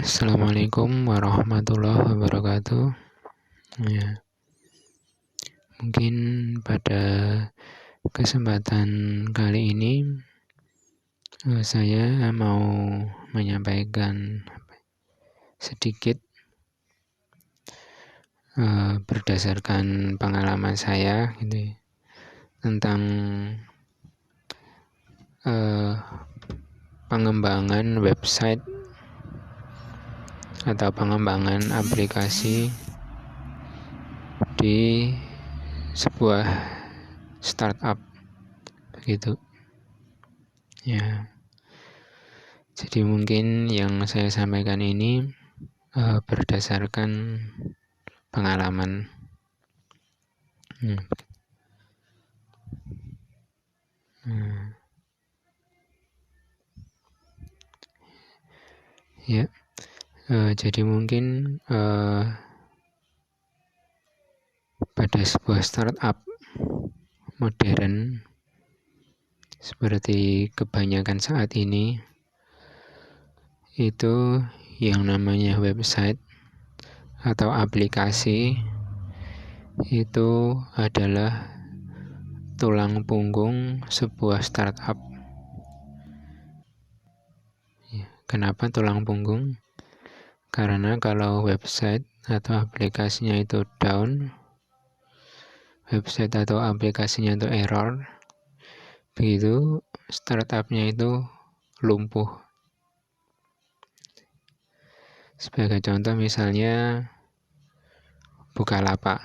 Assalamualaikum warahmatullahi wabarakatuh. Ya, mungkin pada kesempatan kali ini saya mau menyampaikan sedikit berdasarkan pengalaman saya tentang pengembangan website atau pengembangan aplikasi di sebuah startup begitu. Ya. Jadi mungkin yang saya sampaikan ini berdasarkan pengalaman. Ya. Jadi mungkin pada sebuah startup modern seperti kebanyakan saat ini, itu yang namanya website atau aplikasi itu adalah tulang punggung sebuah startup. Kenapa tulang punggung? Karena kalau website atau aplikasinya itu down, website atau aplikasinya itu error, begitu startupnya itu lumpuh. Sebagai contoh misalnya Bukalapak.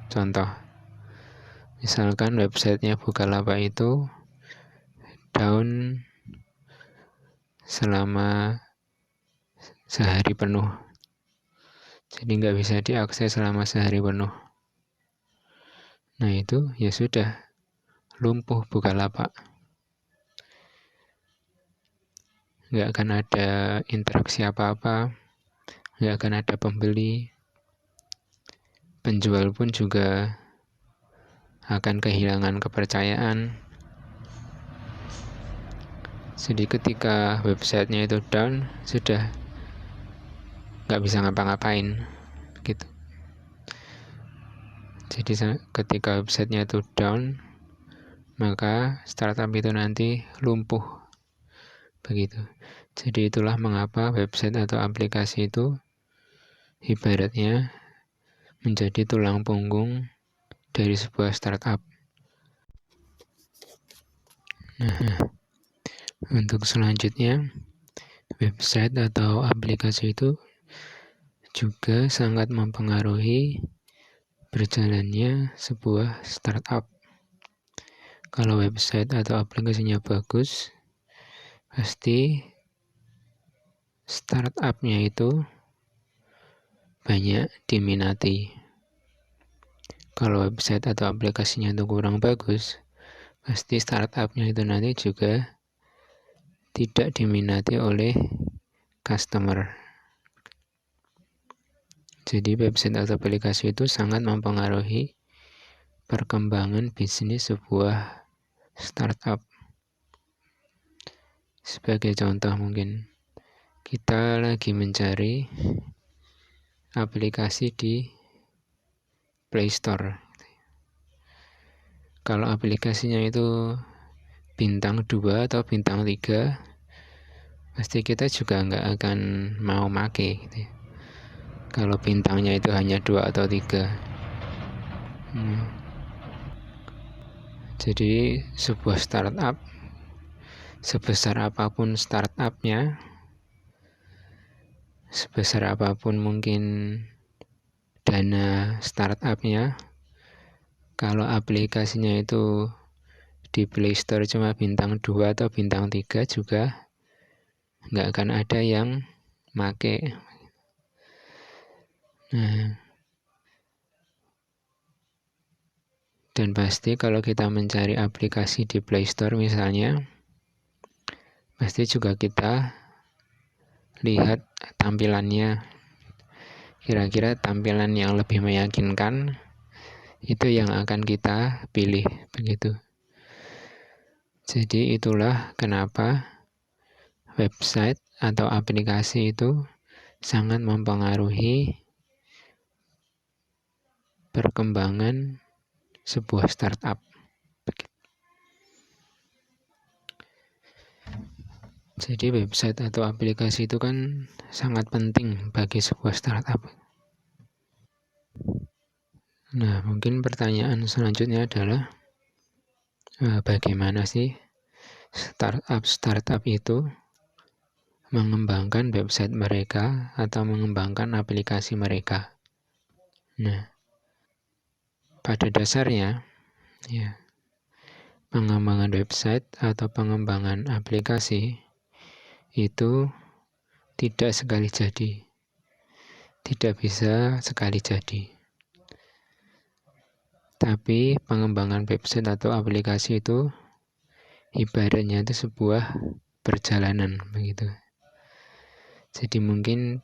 Contoh, misalkan websitenya Bukalapak itu down selama sehari penuh. Jadi nggak bisa diakses selama sehari penuh. Nah itu ya sudah, lumpuh Bukalapak. Nggak akan ada interaksi apa-apa, nggak akan ada pembeli, penjual pun juga akan kehilangan kepercayaan. Jadi ketika websitenya itu down, sudah nggak bisa ngapa-ngapain gitu. Jadi ketika websitenya itu down, maka startup itu nanti lumpuh begitu. Jadi itulah mengapa website atau aplikasi itu ibaratnya menjadi tulang punggung dari sebuah startup. Nah, untuk selanjutnya, website atau aplikasi itu juga sangat mempengaruhi berjalannya sebuah startup. Kalau website atau aplikasinya bagus, pasti startupnya itu banyak diminati. Kalau website atau aplikasinya itu kurang bagus, pasti startupnya itu nanti juga tidak diminati oleh customer. Jadi website atau aplikasi itu sangat mempengaruhi perkembangan bisnis sebuah startup. Sebagai contoh mungkin, kita lagi mencari aplikasi di Play Store. Kalau aplikasinya itu bintang 2 atau bintang 3, pasti kita juga nggak akan mau make gitu. Kalau bintangnya itu hanya 2 atau 3. Jadi sebuah startup, sebesar apapun startupnya, sebesar apapun mungkin dana startupnya, kalau aplikasinya itu di Play Store cuma bintang 2 atau bintang 3 juga nggak akan ada yang make. Dan pasti kalau kita mencari aplikasi di Play Store misalnya, pasti juga kita lihat tampilannya. Kira-kira tampilan yang lebih meyakinkan itu yang akan kita pilih begitu. Jadi itulah kenapa website atau aplikasi itu sangat mempengaruhi perkembangan sebuah startup. Jadi website atau aplikasi itu kan sangat penting bagi sebuah startup. Nah, mungkin pertanyaan selanjutnya adalah bagaimana sih startup itu mengembangkan website mereka atau mengembangkan aplikasi mereka. Nah, pada dasarnya ya, pengembangan website atau pengembangan aplikasi itu tidak sekali jadi, tidak bisa sekali jadi. Tapi pengembangan website atau aplikasi itu ibaratnya itu sebuah perjalanan begitu. Jadi mungkin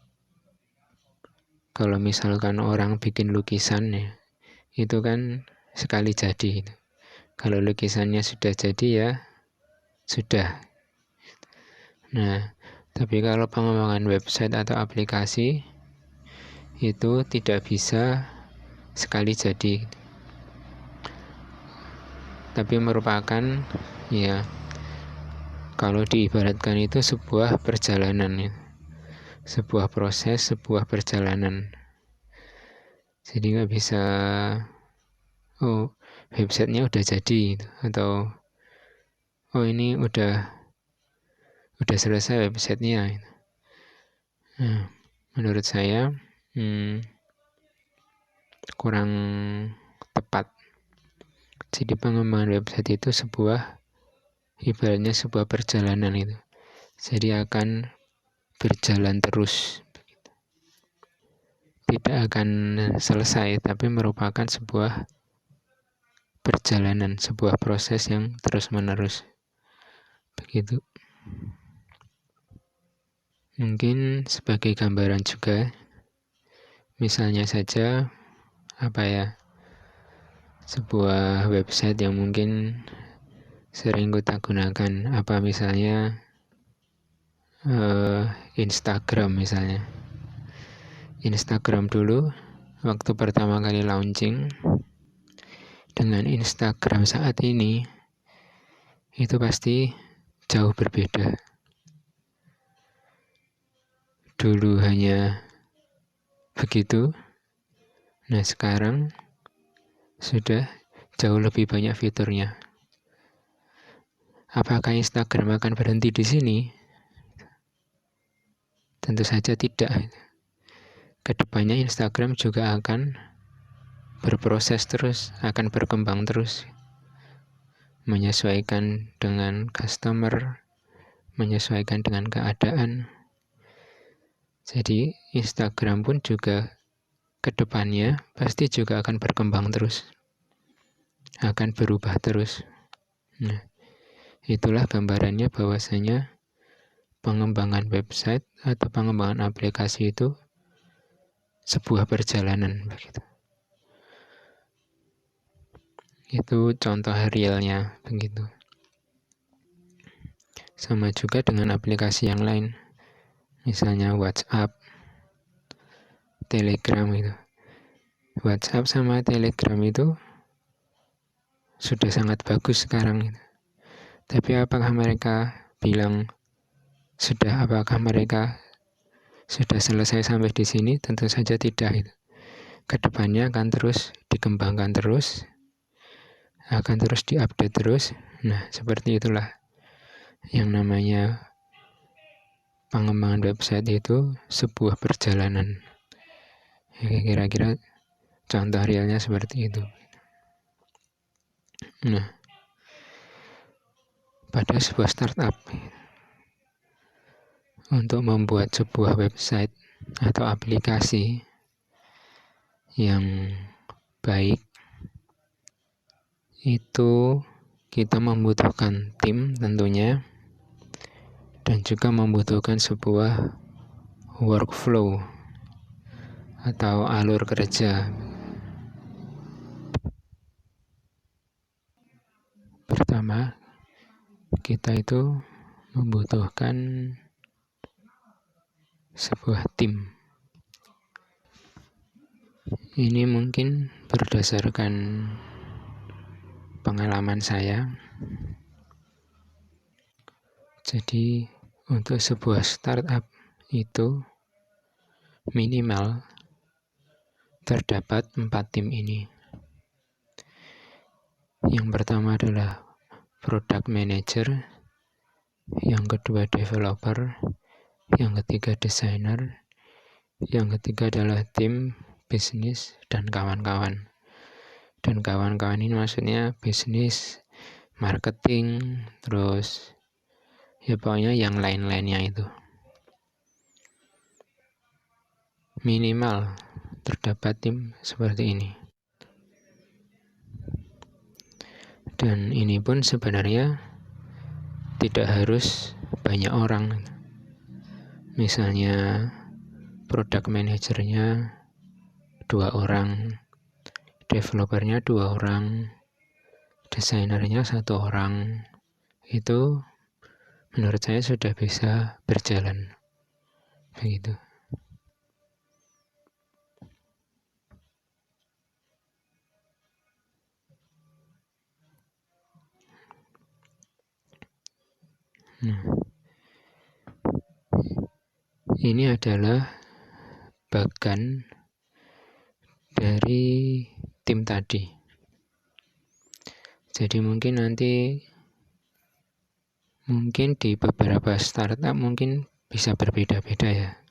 kalau misalkan orang bikin lukisan ya, itu kan sekali jadi. Kalau lukisannya sudah jadi ya sudah. Nah, tapi kalau pengembangan website atau aplikasi itu tidak bisa sekali jadi, tapi merupakan ya, kalau diibaratkan itu sebuah perjalanan ya. Sebuah proses, sebuah perjalanan. Jadi nggak bisa websitenya udah jadi atau ini udah selesai websitenya. Nah, menurut saya kurang tepat. Jadi pengembangan website itu ibaratnya sebuah perjalanan itu. Jadi akan berjalan terus. Tidak akan selesai, tapi merupakan sebuah perjalanan, sebuah proses yang terus-menerus. Begitu. Mungkin sebagai gambaran juga, misalnya saja sebuah website yang mungkin sering kita gunakan, misalnya Instagram misalnya. Instagram dulu waktu pertama kali launching dengan Instagram saat ini itu pasti jauh berbeda. Dulu hanya begitu, nah sekarang sudah jauh lebih banyak fiturnya. Apakah Instagram akan berhenti di sini? Tentu saja tidak. Kedepannya Instagram juga akan berproses terus, akan berkembang terus, menyesuaikan dengan customer, menyesuaikan dengan keadaan. Jadi Instagram pun juga kedepannya pasti juga akan berkembang terus, akan berubah terus. Nah, itulah gambarannya bahwasanya pengembangan website atau pengembangan aplikasi itu sebuah perjalanan begitu. Itu contoh realnya begitu. Sama juga dengan aplikasi yang lain, misalnya WhatsApp, Telegram itu. WhatsApp sama Telegram itu sudah sangat bagus sekarang itu. Tapi apakah mereka sudah selesai sampai di sini? Tentu saja tidak itu. Kedepannya akan terus dikembangkan terus, akan terus diupdate terus. Nah, seperti itulah yang namanya pengembangan website itu sebuah perjalanan. Kira-kira contoh realnya seperti itu. Nah, pada sebuah startup untuk membuat sebuah website atau aplikasi yang baik, itu kita membutuhkan tim tentunya, dan juga membutuhkan sebuah workflow atau alur kerja. Pertama, kita itu membutuhkan sebuah tim. Ini mungkin berdasarkan pengalaman saya. Jadi untuk sebuah startup itu minimal terdapat 4 tim ini. Yang pertama adalah product manager, yang kedua developer, yang ketiga desainer, yang ketiga adalah tim bisnis dan kawan-kawan. Dan kawan-kawan ini maksudnya bisnis, marketing, terus ya pokoknya yang lain-lainnya itu. Minimal terdapat tim seperti ini. Dan ini pun sebenarnya tidak harus banyak orang. Misalnya product manajernya 2 orang, developernya 2 orang, desainernya 1 orang. Itu menurut saya sudah bisa berjalan. Begitu. Nah, ini adalah bagian dari tim tadi. Jadi mungkin di beberapa startup mungkin bisa berbeda-beda ya.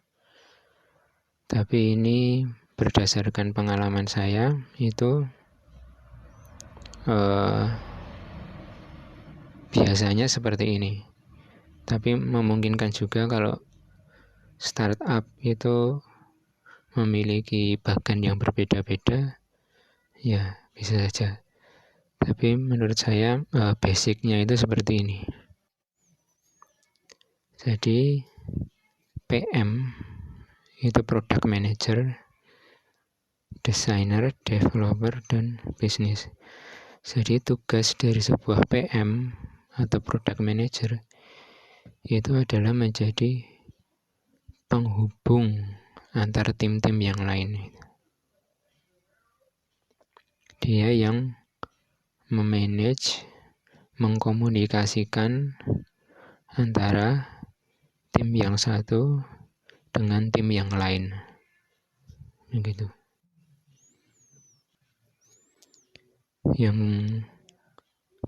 Tapi ini berdasarkan pengalaman saya itu biasanya seperti ini. Tapi memungkinkan juga kalau startup itu memiliki bagian yang berbeda-beda, ya bisa saja. Tapi menurut saya basicnya itu seperti ini. Jadi PM itu product manager, designer, developer, dan bisnis. Jadi tugas dari sebuah PM atau product manager itu adalah menjadi penghubung antar tim-tim yang lain. Dia yang memanage, mengkomunikasikan antara tim yang satu dengan tim yang lain. Begitu. Yang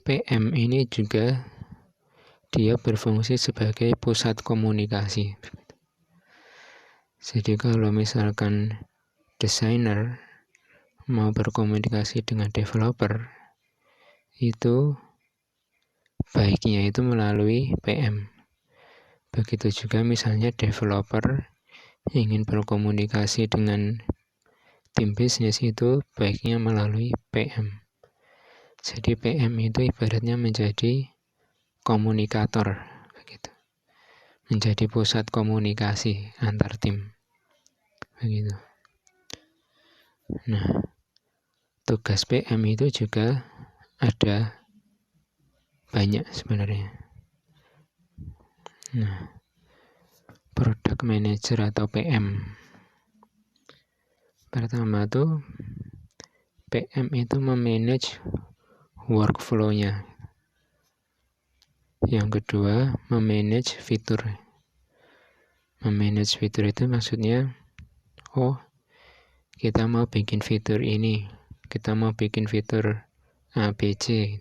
PM ini juga dia berfungsi sebagai pusat komunikasi. Jadi kalau misalkan desainer mau berkomunikasi dengan developer, itu baiknya itu melalui PM. Begitu juga misalnya developer ingin berkomunikasi dengan tim bisnis, itu baiknya melalui PM. Jadi PM itu ibaratnya menjadi komunikator, begitu. Menjadi pusat komunikasi antar tim. Begitu. Nah, tugas PM itu juga ada banyak sebenarnya. Nah, product manager atau PM. Pertama tuh PM itu memanage workflow-nya. Yang kedua, memanage fitur. Memanage fitur itu maksudnya, kita mau bikin fitur ini, kita mau bikin fitur ABC.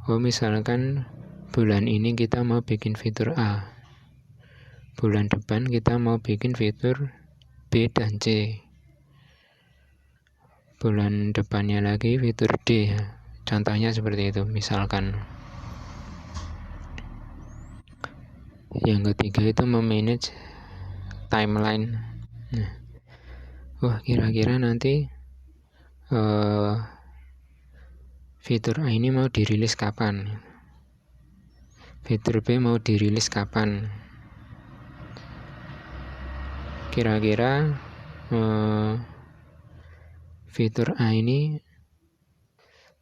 Misalkan bulan ini kita mau bikin fitur A, bulan depan kita mau bikin fitur B dan C, bulan depannya lagi fitur D. Contohnya seperti itu misalkan. Yang ketiga itu memanage timeline. Kira-kira nanti fitur A ini mau dirilis kapan, fitur B mau dirilis kapan, kira-kira fitur A ini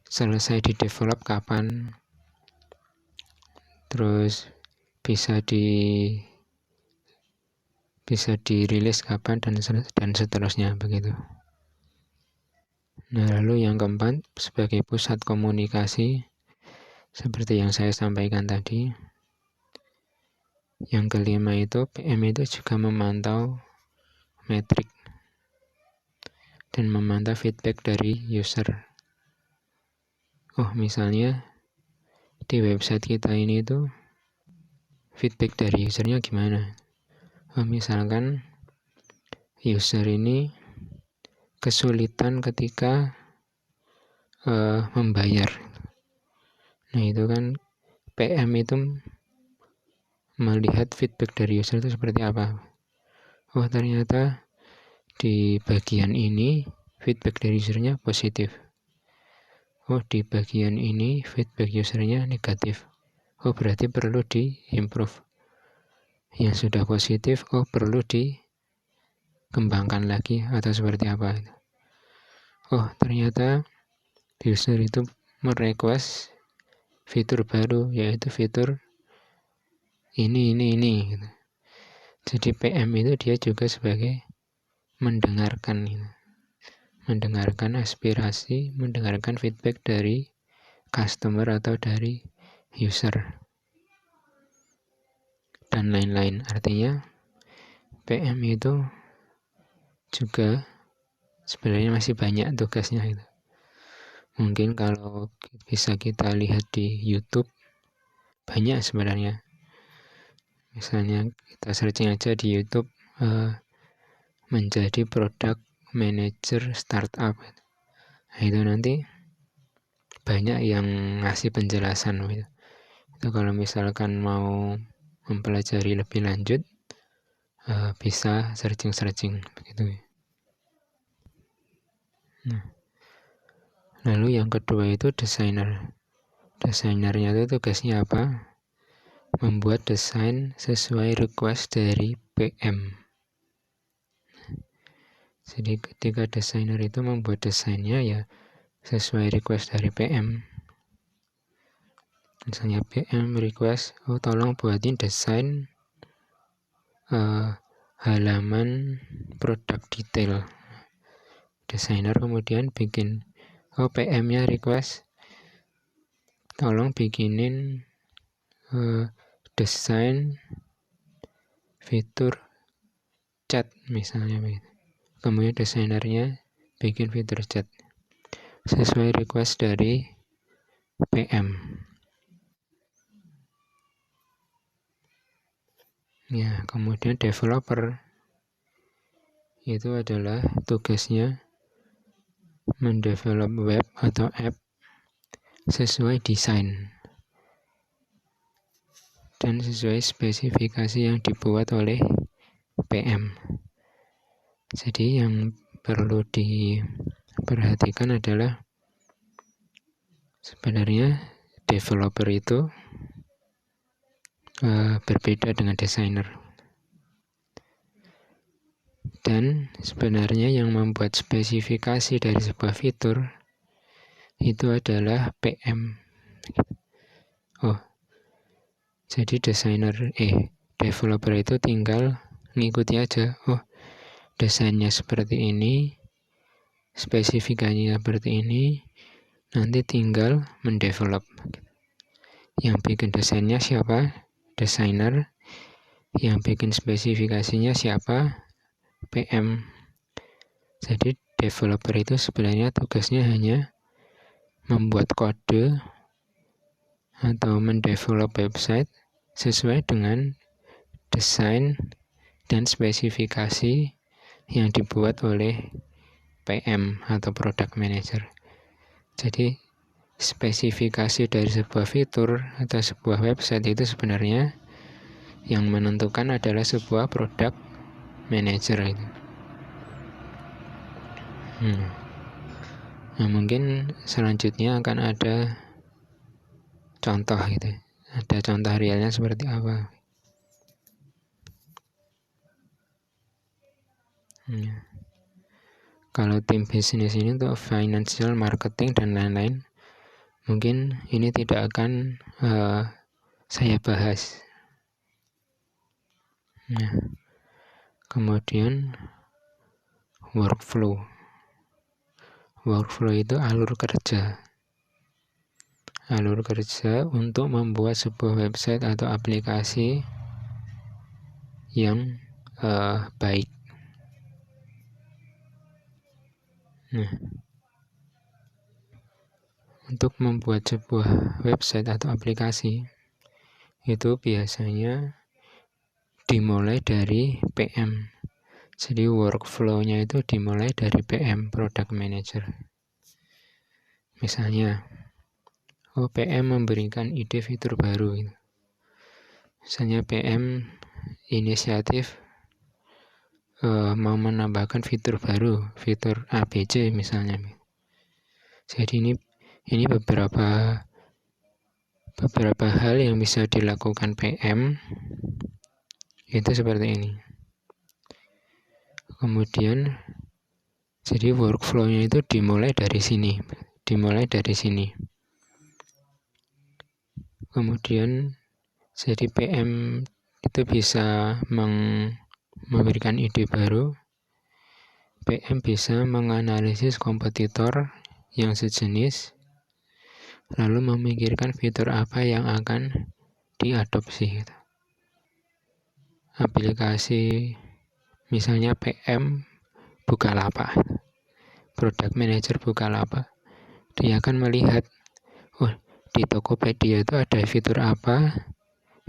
selesai di develop kapan, terus bisa bisa dirilis kapan dan seterusnya begitu. Nah, lalu yang keempat, sebagai pusat komunikasi seperti yang saya sampaikan tadi. Yang kelima itu, PM itu juga memantau metrik dan memantau feedback dari user. Oh, misalnya di website kita ini tuh feedback dari usernya gimana? Oh, misalkan user ini kesulitan ketika membayar. Nah, itu kan PM itu melihat feedback dari user itu seperti apa. Oh, ternyata di bagian ini feedback dari usernya positif. Oh, di bagian ini feedback usernya negatif. Oh, berarti perlu di-improve. Yang sudah positif, oh perlu dikembangkan lagi atau seperti apa. Oh, ternyata user itu merequest fitur baru, yaitu fitur ini. Gitu. Jadi PM itu dia juga sebagai mendengarkan aspirasi, mendengarkan feedback dari customer atau dari user dan lain-lain. Artinya PM itu juga sebenarnya masih banyak tugasnya itu. Mungkin kalau bisa kita lihat di YouTube banyak sebenarnya. Misalnya kita searching aja di YouTube menjadi product manager startup. Nah, itu nanti banyak yang ngasih penjelasan gitu. Itu kalau misalkan mau mempelajari lebih lanjut bisa searching begitu. Nah, lalu yang kedua itu desainer. Desainernya itu tugasnya apa? Membuat desain sesuai request dari PM. Jadi ketika desainer itu membuat desainnya ya sesuai request dari PM. Misalnya PM request, oh tolong buatin desain halaman produk detail. Desainer kemudian bikin, oh PM-nya request, tolong bikinin desain fitur chat misalnya begitu. Kemudian desainernya bikin fitur chat sesuai request dari PM. Ya, kemudian developer itu adalah tugasnya mendevelop web atau app sesuai desain dan sesuai spesifikasi yang dibuat oleh PM. Jadi yang perlu diperhatikan adalah sebenarnya developer itu berbeda dengan desainer. Dan sebenarnya yang membuat spesifikasi dari sebuah fitur itu adalah PM. Oh, jadi developer itu tinggal ngikuti aja. Oh, desainnya seperti ini, spesifikasinya seperti ini, nanti tinggal mendevelop. Yang bikin desainnya siapa? Desainer. Yang bikin spesifikasinya siapa? PM. Jadi developer itu sebenarnya tugasnya hanya membuat kode atau mendevelop website sesuai dengan desain dan spesifikasi yang dibuat oleh PM atau product manager. Jadi spesifikasi dari sebuah fitur atau sebuah website itu sebenarnya yang menentukan adalah sebuah product manager itu. Nah, mungkin selanjutnya akan ada contoh gitu. Ada contoh realnya seperti apa. Kalau tim bisnis ini untuk financial, marketing, dan lain-lain, mungkin ini tidak akan saya bahas. Nah, Kemudian workflow. Workflow itu alur kerja. Alur kerja untuk membuat sebuah website atau aplikasi yang baik. Nah, untuk membuat sebuah website atau aplikasi itu biasanya dimulai dari PM. Jadi workflow-nya itu dimulai dari PM, Product Manager. Misalnya, PM memberikan ide fitur baru. Misalnya PM inisiatif mau menambahkan fitur baru, fitur ABC misalnya. Jadi ini beberapa hal yang bisa dilakukan PM itu seperti ini. Kemudian jadi workflow-nya itu dimulai dari sini. Kemudian jadi PM itu bisa memberikan ide baru. PM bisa menganalisis kompetitor yang sejenis, lalu memikirkan fitur apa yang akan diadopsi. Aplikasi misalnya PM Bukalapak, Product Manager Bukalapak, dia akan melihat, di Tokopedia itu ada fitur apa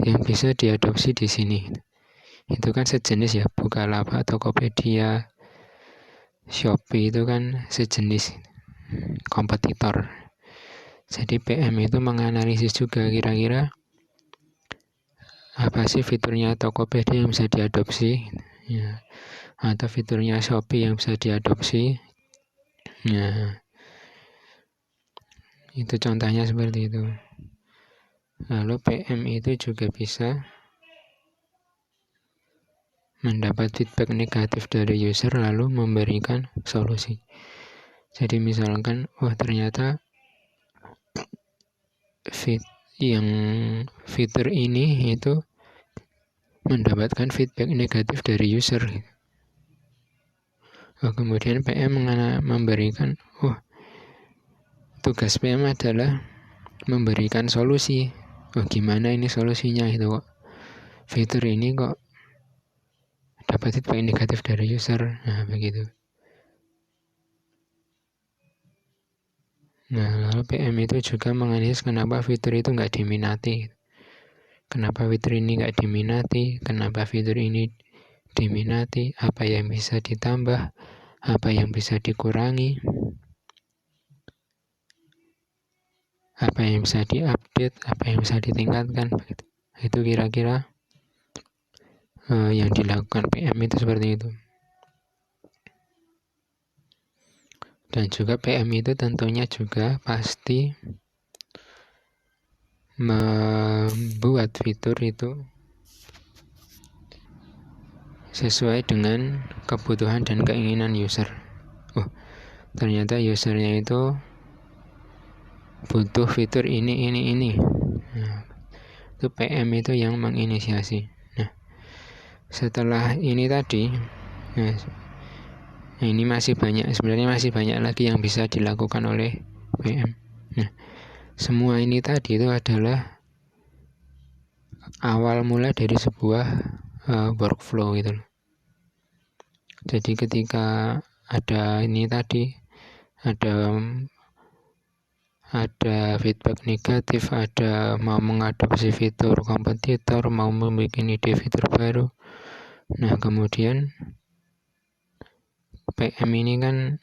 yang bisa diadopsi di sini. Itu kan sejenis ya, Bukalapak, Tokopedia, Shopee itu kan sejenis kompetitor. Jadi PM itu menganalisis juga kira-kira apa sih fiturnya Tokopedia yang bisa diadopsi, ya, atau fiturnya Shopee yang bisa diadopsi. Nah, itu contohnya seperti itu. Lalu PM itu juga bisa mendapat feedback negatif dari user lalu memberikan solusi. Jadi misalkan, ternyata fitur ini itu mendapatkan feedback negatif dari user. Kemudian PM memberikan, tugas PM adalah memberikan solusi. Gimana ini solusinya itu kok? Fitur ini kok dapat feedback negatif dari user. Nah, begitu. Nah, lalu PM itu juga menganalisis kenapa fitur itu nggak diminati. Kenapa fitur ini nggak diminati? Kenapa fitur ini diminati? Apa yang bisa ditambah? Apa yang bisa dikurangi? Apa yang bisa diupdate, apa yang bisa ditingkatkan, begitu. Itu kira-kira yang dilakukan PM itu seperti itu. Dan juga PM itu tentunya juga pasti membuat fitur itu sesuai dengan kebutuhan dan keinginan user. Ternyata usernya itu butuh fitur ini. Nah, itu PM itu yang menginisiasi. Nah, setelah ini tadi, ini sebenarnya masih banyak lagi yang bisa dilakukan oleh PM. Nah, semua ini tadi itu adalah awal mula dari sebuah workflow gitu. Jadi ketika ada ini tadi, ada feedback negatif, ada mau mengadopsi fitur kompetitor, mau membuat ide fitur baru. Nah, kemudian PM ini kan,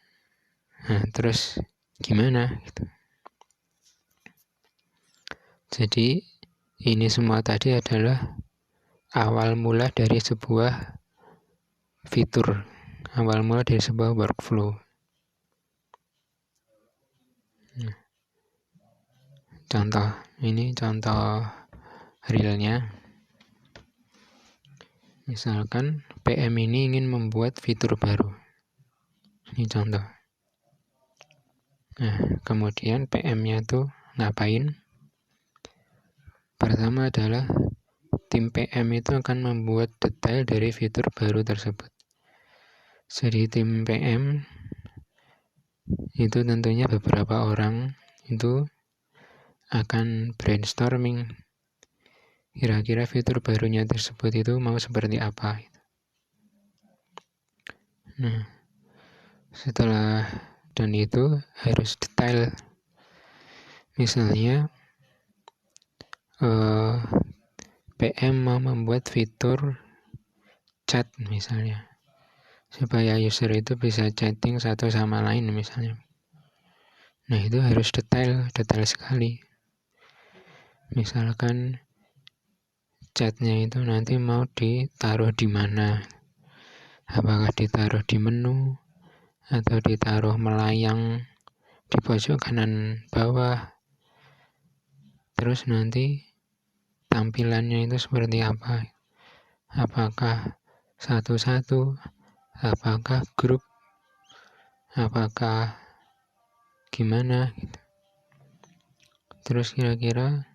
terus gimana gitu. Jadi ini semua tadi adalah awal mula dari sebuah fitur, awal mula dari sebuah workflow. Ini contoh realnya. Misalkan PM ini ingin membuat fitur baru. Ini contoh. Nah, kemudian PM-nya tuh ngapain? Pertama adalah tim PM itu akan membuat detail dari fitur baru tersebut. Jadi tim PM itu tentunya beberapa orang itu akan brainstorming kira-kira fitur barunya tersebut itu mau seperti apa. Nah, setelah dan itu harus detail. Misalnya PM mau membuat fitur chat misalnya, supaya user itu bisa chatting satu sama lain misalnya. Nah, itu harus detail sekali. Misalkan chatnya itu nanti mau ditaruh di mana, apakah ditaruh di menu atau ditaruh melayang di pojok kanan bawah, terus nanti tampilannya itu seperti apa, apakah satu-satu, apakah grup, apakah gimana gitu. Terus kira-kira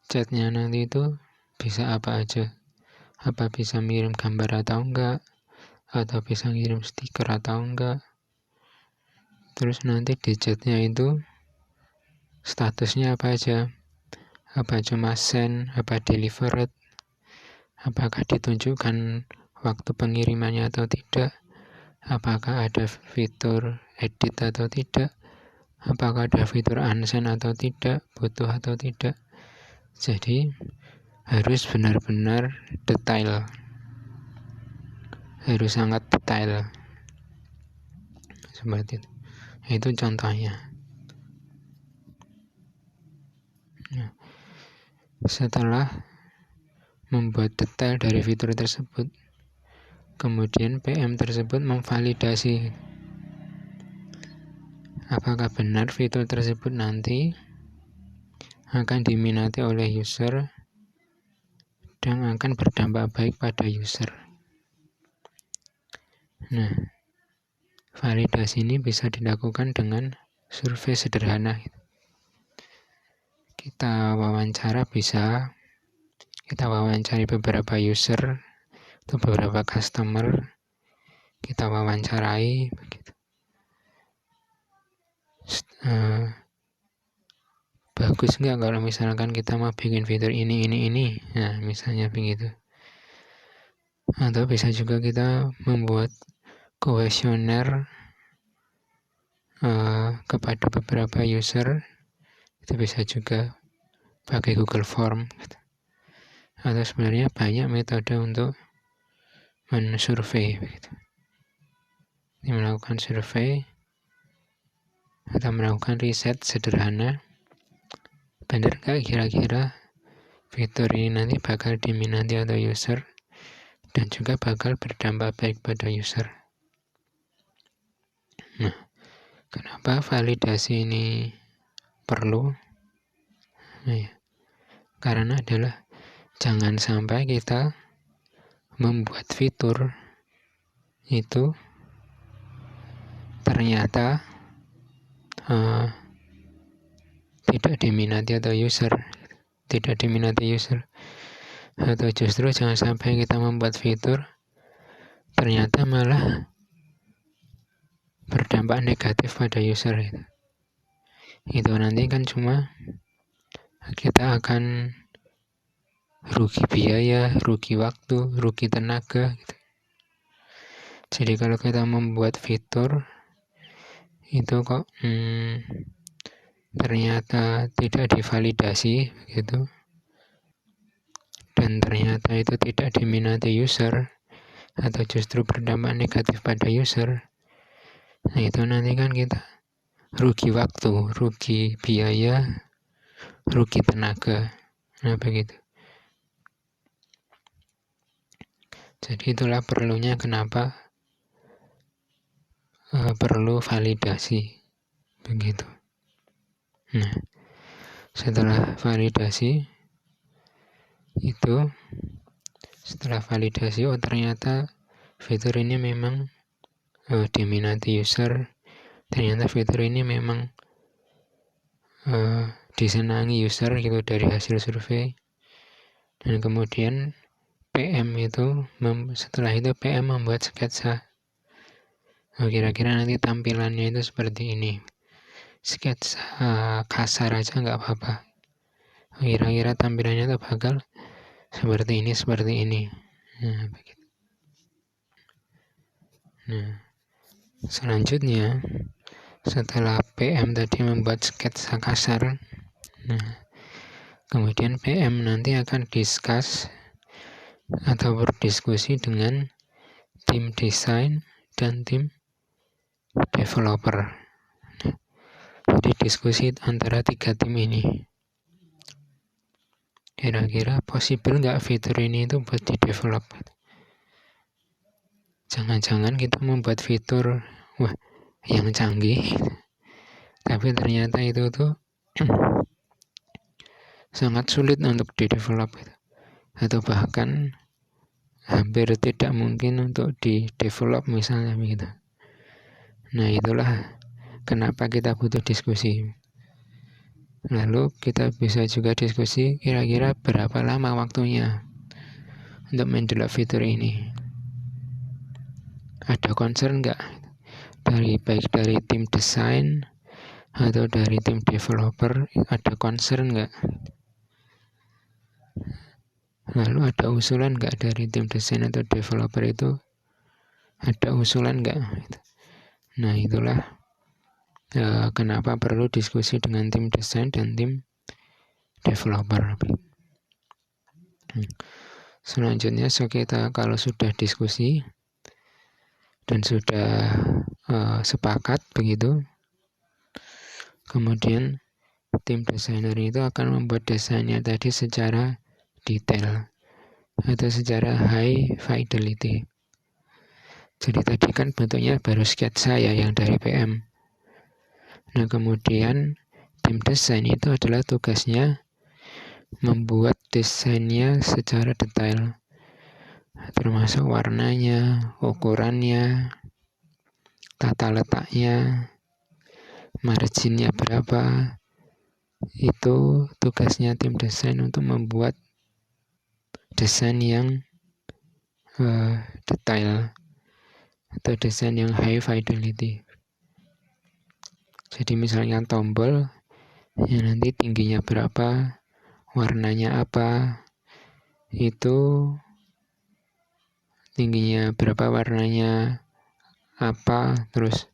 chatnya nanti itu bisa apa aja, apa bisa ngirim gambar atau enggak, atau bisa ngirim stiker atau enggak. Terus nanti di chatnya itu statusnya apa aja, apa cuma send, apa delivered, apakah ditunjukkan waktu pengirimannya atau tidak, apakah ada fitur edit atau tidak, apakah ada fitur unsend atau tidak, butuh atau tidak. Jadi harus benar-benar detail, harus sangat detail seperti itu. Itu contohnya. Nah, setelah membuat detail dari fitur tersebut, kemudian PM tersebut memvalidasi apakah benar fitur tersebut nanti akan diminati oleh user dan akan berdampak baik pada user. Nah, validasi ini bisa dilakukan dengan survei sederhana. Kita wawancari beberapa user atau beberapa customer, kita wawancarai begitu. Bagus nggak kalau misalkan kita mau bikin fitur ini, nah misalnya begitu. Atau bisa juga kita membuat kuesioner kepada beberapa user, itu bisa juga pakai Google Form gitu. Atau sebenarnya banyak metode untuk mensurvei begitu. Melakukan survei atau melakukan riset sederhana, benar nggak kira-kira fitur ini nanti bakal diminati atau user dan juga bakal berdampak baik pada user. Nah, kenapa validasi ini perlu? Nah, ya. Karena adalah jangan sampai kita membuat fitur itu ternyata tidak diminati atau atau justru jangan sampai kita membuat fitur ternyata malah berdampak negatif pada user itu nanti kan cuma kita akan rugi biaya, rugi waktu, rugi tenaga gitu. Jadi kalau kita membuat fitur itu kok ternyata tidak divalidasi gitu, dan ternyata itu tidak diminati user atau justru berdampak negatif pada user, nah itu nanti kan kita rugi waktu, rugi biaya, rugi tenaga. Nah begitu. Jadi itulah perlunya kenapa perlu validasi begitu. Nah, setelah validasi oh ternyata fitur ini memang diminati user, ternyata fitur ini memang disenangi user gitu dari hasil survei. Dan kemudian PM itu, setelah itu PM membuat sketsa. Kira-kira nanti tampilannya itu seperti ini. Sketsa kasar aja nggak apa-apa. Kira-kira tampilannya itu bakal seperti ini. Nah, begitu. Nah, selanjutnya setelah PM tadi membuat sketsa kasar, nah, kemudian PM nanti akan discuss atau berdiskusi dengan tim desain dan tim developer. Jadi diskusi antara 3 tim ini. Kira-kira possible nggak fitur ini itu buat di develop? Jangan-jangan kita membuat fitur yang canggih, tapi ternyata itu tuh sangat sulit untuk di develop, atau bahkan hampir tidak mungkin untuk di develop misalnya begitu. Nah, itulah kenapa kita butuh diskusi. Lalu kita bisa juga diskusi kira-kira berapa lama waktunya untuk mendevelop fitur ini. Ada concern nggak baik dari tim desain atau dari tim developer, ada concern nggak? Lalu ada usulan nggak dari tim desain atau developer itu? Ada usulan nggak? Nah, itulah kenapa perlu diskusi dengan tim desain dan tim developer. Selanjutnya kita kalau sudah diskusi dan sudah sepakat begitu, kemudian tim desainer itu akan membuat desainnya tadi secara detail atau secara high fidelity. Jadi tadi kan bentuknya baru sketsa ya yang dari PM. Nah, kemudian tim desain itu adalah tugasnya membuat desainnya secara detail, termasuk warnanya, ukurannya, tata letaknya, marginnya berapa. Itu tugasnya tim desain untuk membuat desain yang detail atau desain yang high fidelity. Jadi misalnya tombol, ya nanti tingginya berapa, warnanya apa, itu tingginya berapa, warnanya apa, terus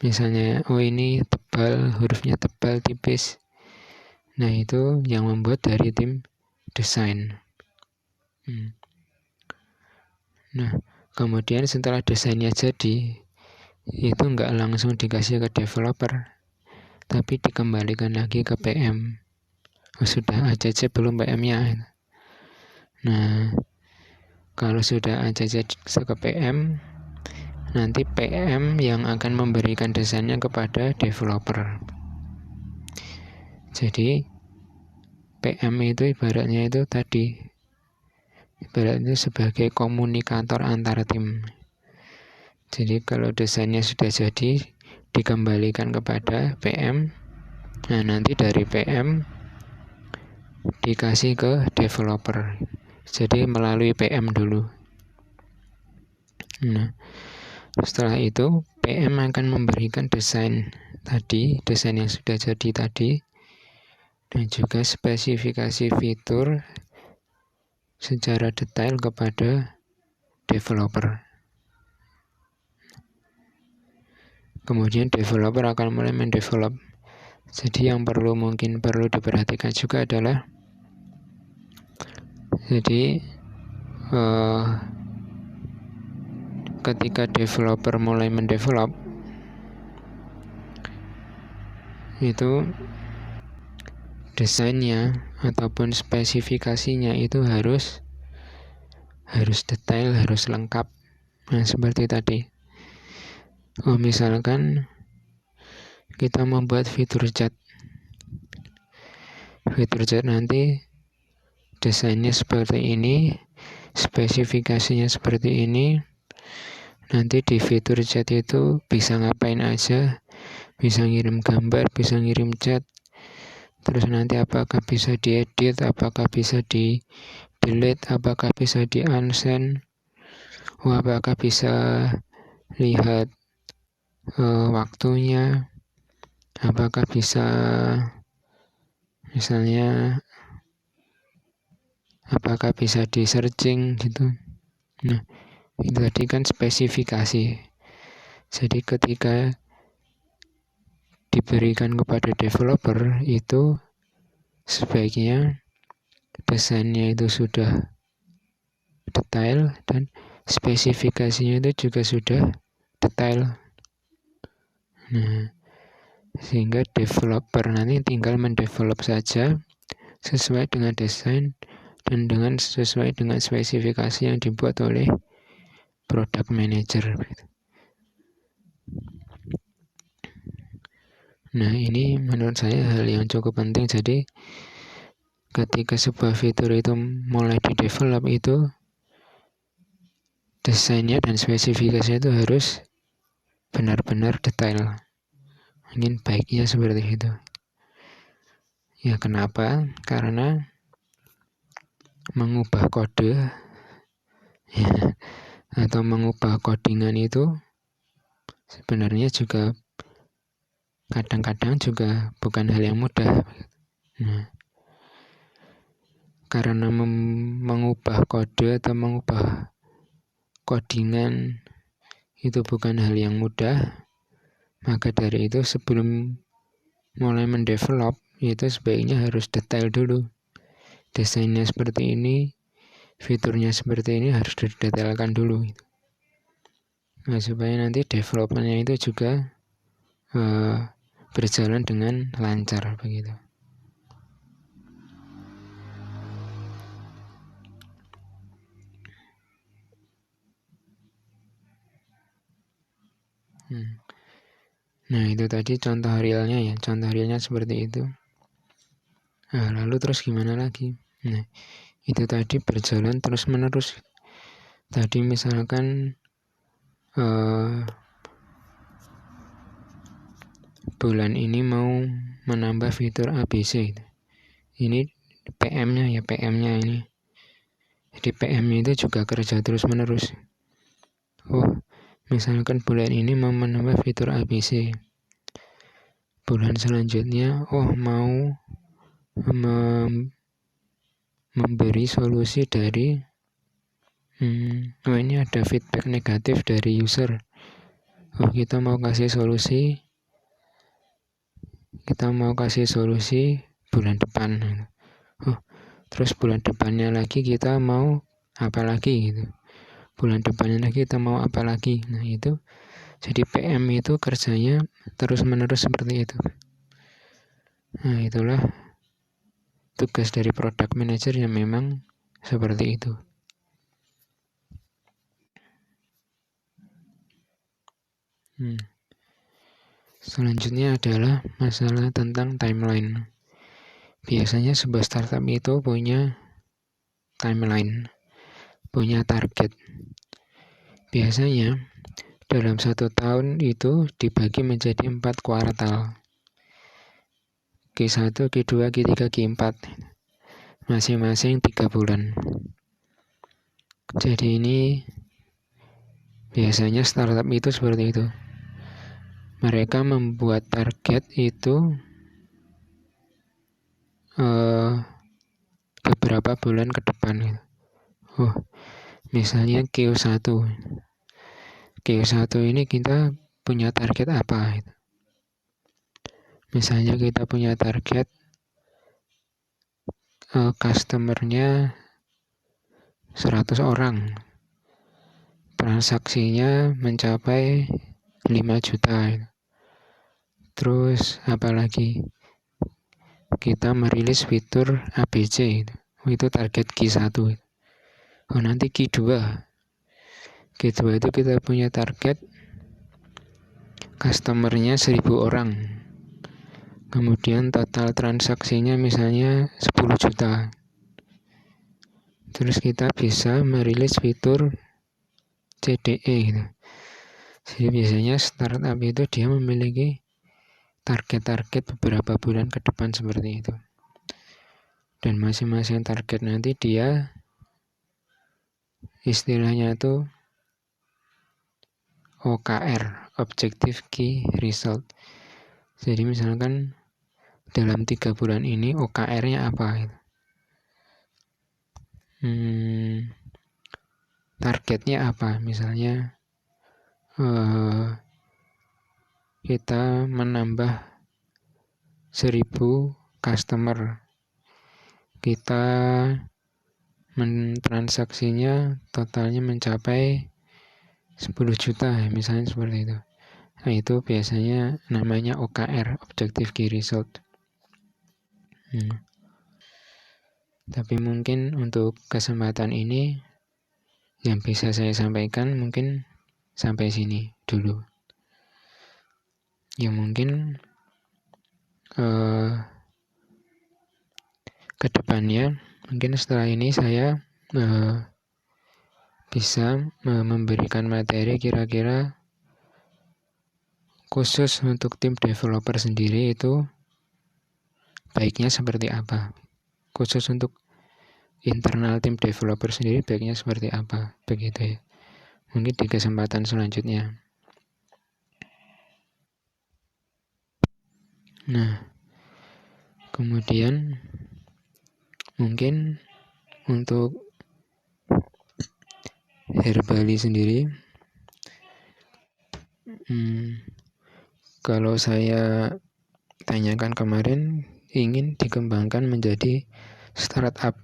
misalnya ini tebal, hurufnya tebal, tipis. Nah, itu yang membuat dari tim desain. Nah, kemudian setelah desainnya jadi, itu nggak langsung dikasih ke developer, tapi dikembalikan lagi ke PM. Sudah ACC belum PM-nya. Nah, kalau sudah ACC ke PM, nanti PM yang akan memberikan desainnya kepada developer. Jadi PM itu ibaratnya itu tadi, ibaratnya sebagai komunikator antar tim. Jadi kalau desainnya sudah jadi, dikembalikan kepada PM. Nah, nanti dari PM dikasih ke developer. Jadi melalui PM dulu. Nah, setelah itu PM akan memberikan desain tadi, desain yang sudah jadi tadi, dan juga spesifikasi fitur secara detail kepada developer. Kemudian developer akan mulai mendevelop. Jadi yang mungkin perlu diperhatikan juga adalah, jadi ketika developer mulai mendevelop, itu desainnya ataupun spesifikasinya itu harus detail, harus lengkap. Nah, seperti tadi. Misalkan kita membuat fitur chat. Fitur chat nanti desainnya seperti ini, spesifikasinya seperti ini. Nanti di fitur chat itu bisa ngapain aja, bisa ngirim gambar, bisa ngirim chat, Terus nanti apakah bisa diedit, apakah bisa di delete, apakah bisa di unsend, apakah bisa lihat waktunya, apakah bisa misalnya apakah bisa di searching gitu. Nah, itu tadi kan spesifikasi. Jadi ketika diberikan kepada developer itu sebaiknya desainnya itu sudah detail dan spesifikasinya itu juga sudah detail. Nah, sehingga developer nanti tinggal mendevelop saja sesuai dengan desain dan sesuai dengan spesifikasi yang dibuat oleh product manager. Nah, ini menurut saya hal yang cukup penting. Jadi ketika sebuah fitur itu mulai di-develop itu desainnya dan spesifikasinya itu harus benar-benar detail. Mungkin baiknya seperti itu. Ya, kenapa? Karena mengubah kode ya, atau mengubah codingan itu sebenarnya juga kadang-kadang juga bukan hal yang mudah. Nah, karena mengubah kode atau mengubah codingan itu bukan hal yang mudah, maka dari itu sebelum mulai mendevelop itu sebaiknya harus detail dulu. Desainnya seperti ini, fiturnya seperti ini harus didetailkan dulu. Nah, supaya nanti developmentnya itu juga berjalan dengan lancar begitu. Nah, itu tadi contoh realnya ya. Contoh realnya seperti itu. Nah, lalu terus gimana lagi? Nah, itu tadi berjalan terus-menerus. Tadi misalkan bulan ini mau menambah fitur ABC. Ini PM-nya ya, PM-nya ini. Jadi PM-nya itu juga kerja terus-menerus. Misalkan bulan ini mau menambah fitur ABC. Bulan selanjutnya, mau memberi solusi dari ini ada feedback negatif dari user. Kita mau kasih solusi bulan depan. Terus bulan depannya lagi kita mau apa lagi gitu. Bulan depannya lagi kita mau apa lagi. Nah, itu jadi PM itu kerjanya terus-menerus seperti itu. Nah, itulah tugas dari product manager yang memang seperti itu. Selanjutnya adalah masalah tentang timeline. Biasanya sebuah startup itu punya timeline, punya target. Biasanya dalam 1 tahun itu dibagi menjadi 4 kuartal. Q1, Q2, Q3, Q4. Masing-masing 3 bulan. Jadi ini biasanya startup itu seperti itu. Mereka membuat target itu beberapa bulan ke depan. Misalnya Q1 ini kita punya target apa? Misalnya kita punya target customer-nya 100 orang. Transaksinya mencapai 5 juta. Terus apalagi? Kita merilis fitur ABC. Itu target Q1. Nanti Q2 itu kita punya target customer-nya 1000 orang. Kemudian total transaksinya misalnya 10 juta. Terus kita bisa merilis fitur CDE gitu. Jadi biasanya startup itu dia memiliki target-target beberapa bulan ke depan seperti itu. Dan masing-masing target nanti dia istilahnya itu OKR, Objective Key Result. Jadi misalkan dalam 3 bulan ini OKR-nya apa? Targetnya apa? Misalnya kita menambah 1000 customer. Kita transaksinya totalnya mencapai 10 juta, misalnya seperti itu. Nah, itu biasanya namanya OKR, Objective Key Result. Tapi mungkin untuk kesempatan ini yang bisa saya sampaikan mungkin sampai sini dulu. Ya mungkin ke depannya, mungkin setelah ini saya bisa memberikan materi kira-kira khusus untuk tim developer sendiri itu baiknya seperti apa. Khusus untuk internal tim developer sendiri baiknya seperti apa, begitu ya. Mungkin di kesempatan selanjutnya. Nah, kemudian mungkin untuk Herbali sendiri, kalau saya tanyakan kemarin, ingin dikembangkan menjadi startup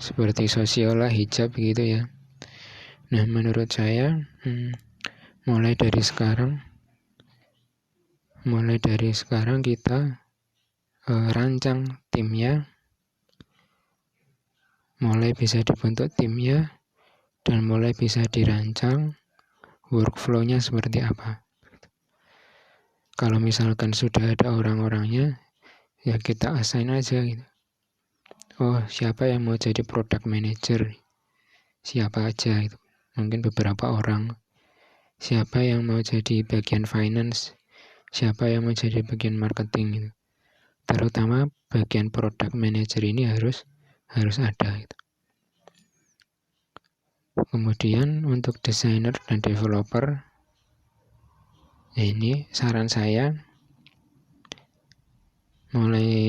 seperti Sosiola, Hijab gitu ya. Nah, menurut saya mulai dari sekarang kita rancang timnya, mulai bisa dibentuk timnya, dan mulai bisa dirancang workflow-nya seperti apa. Kalau misalkan sudah ada orang-orangnya, ya kita assign aja gitu. Oh, siapa yang mau jadi product manager? Siapa aja gitu. Mungkin beberapa orang. Siapa yang mau jadi bagian finance? Siapa yang mau jadi bagian marketing gitu. Terutama bagian product manager ini harus ada gitu. Kemudian untuk desainer dan developer, ini saran saya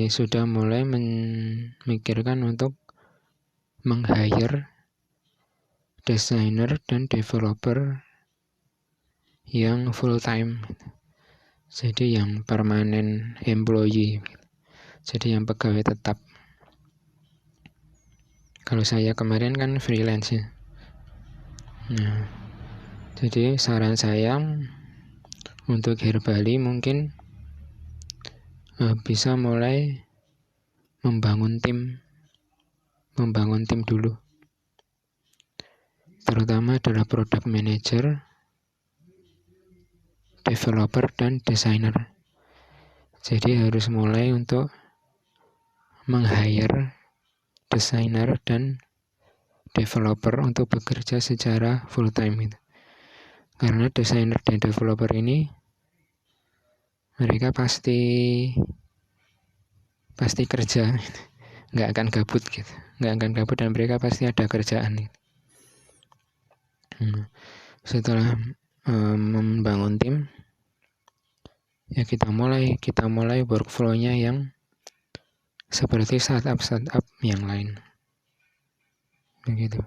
sudah mulai memikirkan untuk meng-hire desainer dan developer yang full time. Jadi yang permanen employee. Jadi yang pegawai tetap. Kalau saya kemarin kan freelance ya. Nah, jadi saran saya untuk Herbali mungkin bisa mulai membangun tim dulu. Terutama adalah product manager, developer, dan desainer. Jadi harus mulai untuk meng-hire desainer dan developer untuk bekerja secara full time gitu. Karena desainer dan developer ini mereka pasti kerja gitu. Nggak akan gabut gitu. Dan mereka pasti ada kerjaan gitu. Setelah membangun tim, ya kita mulai workflow-nya yang seperti startup yang lain. Begitu.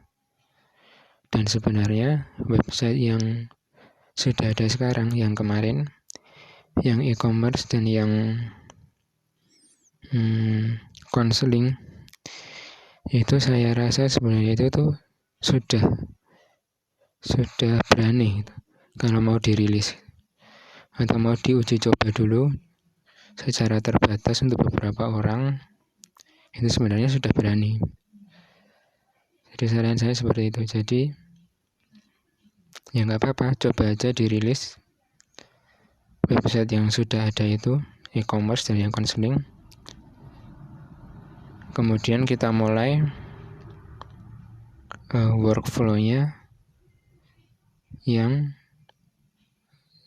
Dan sebenarnya website yang sudah ada sekarang, yang kemarin, yang e-commerce dan yang konseling, itu saya rasa sebenarnya itu tuh sudah berani gitu, kalau mau dirilis atau mau diuji coba dulu secara terbatas untuk beberapa orang, itu sebenarnya sudah berani. Jadi saran saya seperti itu. Jadi ya nggak apa-apa, coba aja dirilis website yang sudah ada itu, e-commerce dan yang konseling. Kemudian kita mulai workflow-nya yang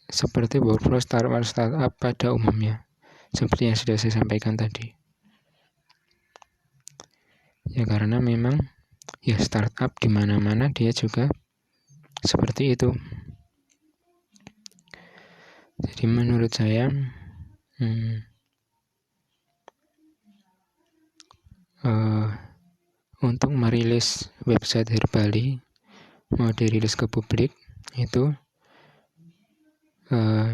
seperti workflow startup pada umumnya, seperti yang sudah saya sampaikan tadi. Ya karena memang ya startup di mana-mana dia juga seperti itu. Jadi menurut saya untuk merilis website Herbali mau dirilis ke publik itu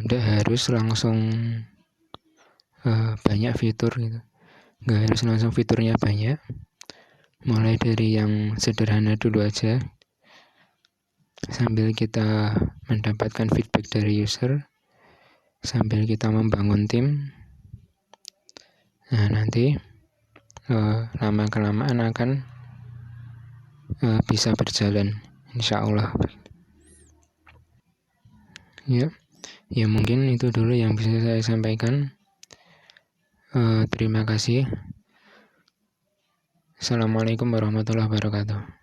tidak harus langsung banyak fitur gitu, nggak harus langsung fiturnya banyak, mulai dari yang sederhana dulu aja sambil kita mendapatkan feedback dari user, sambil kita membangun tim. Nah nanti lama-kelamaan akan bisa berjalan, insya Allah. Ya mungkin itu dulu yang bisa saya sampaikan. Terima kasih. Assalamualaikum warahmatullahi wabarakatuh.